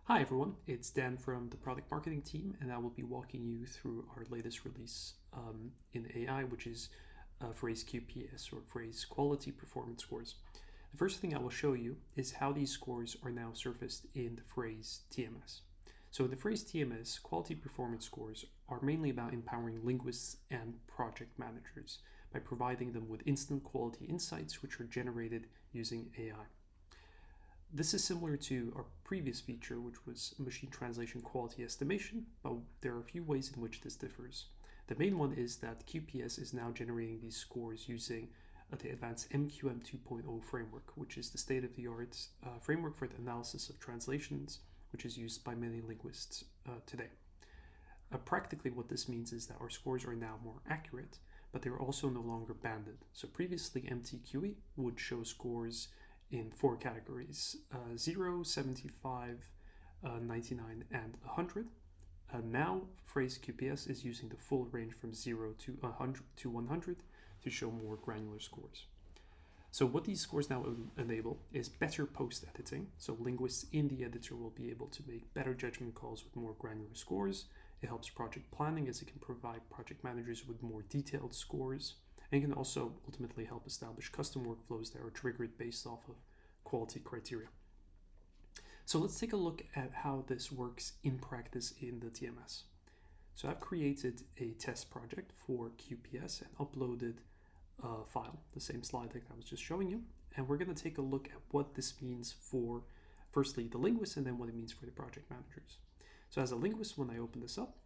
Hi everyone, it's Dan from the product marketing team, and I will be walking you through our latest release in AI, which is Phrase QPS, or Phrase Quality Performance Scores. The first thing I will show you is how these scores are now surfaced in the Phrase TMS. So in the Phrase TMS, quality performance scores are mainly about empowering linguists and project managers by providing them with instant quality insights which are generated using AI. This is similar to our previous feature, which was machine translation quality estimation, but there are a few ways in which this differs. The main one is that QPS is now generating these scores using the advanced MQM 2.0 framework, which is the state-of-the-art framework for the analysis of translations, which is used by many linguists today. Practically what this means is that our scores are now more accurate, but they're also no longer banded. So previously MTQE would show scores in four categories: 0, 75, 99, and 100. Now Phrase QPS is using the full range from 0 to 100 to show more granular scores. So what these scores now enable is better post-editing. So linguists in the editor will be able to make better judgment calls with more granular scores. It helps project planning as it can provide project managers with more detailed scores. And it can also ultimately help establish custom workflows that are triggered based off of quality criteria. So let's take a look at how this works in practice in the TMS. So I've created a test project for QPS and uploaded a file, the same slide deck I was just showing you. And we're going to take a look at what this means for, firstly, the linguists, and then what it means for the project managers. So as a linguist, when I open this up,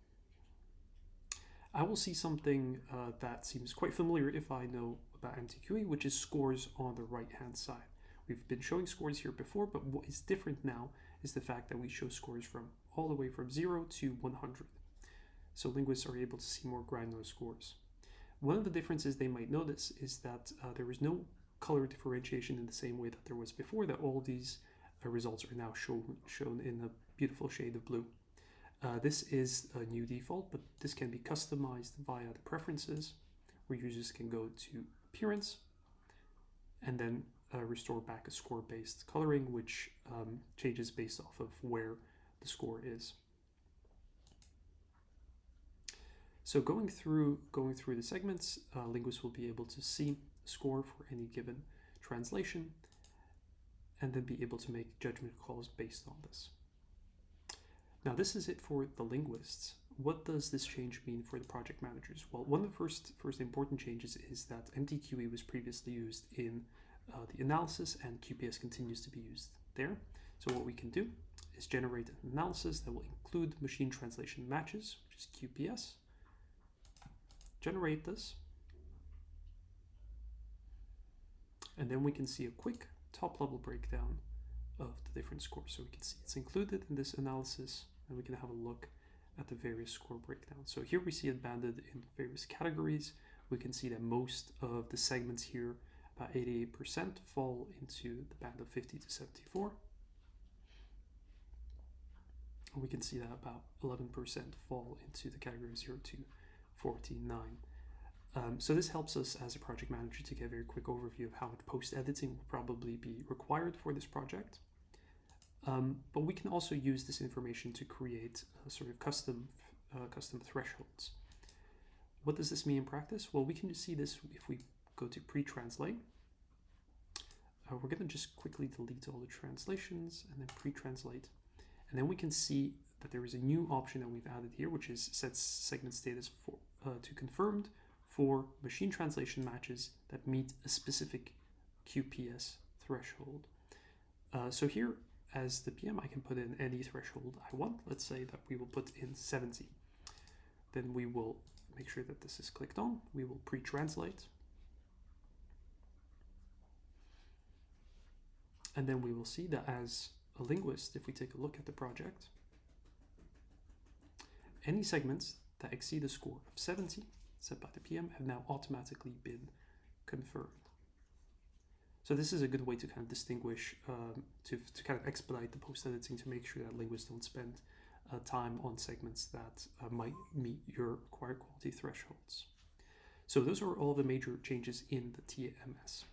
I will see something that seems quite familiar if I know about MTQE, which is scores on the right-hand side. We've been showing scores here before, but what is different now is the fact that we show scores from all the way from 0 to 100. So linguists are able to see more granular scores. One of the differences they might notice is that there is no color differentiation in the same way that there was before, that all these results are now shown in a beautiful shade of blue. This is a new default, but this can be customized via the preferences, where users can go to appearance and then restore back a score-based coloring, which changes based off of where the score is. So going through the segments, linguists will be able to see the score for any given translation and then be able to make judgment calls based on this. Now this is it for the linguists. What does this change mean for the project managers? Well, one of the first important changes is that MTQE was previously used in the analysis, and QPS continues to be used there. So what we can do is generate an analysis that will include machine translation matches, which is QPS. Generate this. And then we can see a quick top-level breakdown of the different scores. So we can see it's included in this analysis, and we can have a look at the various score breakdowns. So here we see it banded in various categories. We can see that most of the segments here, about 88%, fall into the band of 50 to 74. And we can see that about 11% fall into the category 0 to 49. So this helps us as a project manager to get a very quick overview of how much post-editing will probably be required for this project. But we can also use this information to create a sort of custom thresholds. What does this mean in practice? Well, we can see this if we go to pre-translate. We're going to just quickly delete all the translations and then pre-translate. And then we can see that there is a new option that we've added here, which is sets segment status to confirmed for machine translation matches that meet a specific QPS threshold. So here, as the PM, I can put in any threshold I want. Let's say that we will put in 70. Then we will make sure that this is clicked on. We will pre-translate. And then we will see that as a linguist, if we take a look at the project, any segments that exceed a score of 70 set by the PM have now automatically been confirmed. So this is a good way to kind of distinguish, to kind of expedite the post-editing, to make sure that linguists don't spend time on segments that might meet your required quality thresholds. So those are all the major changes in the TMS.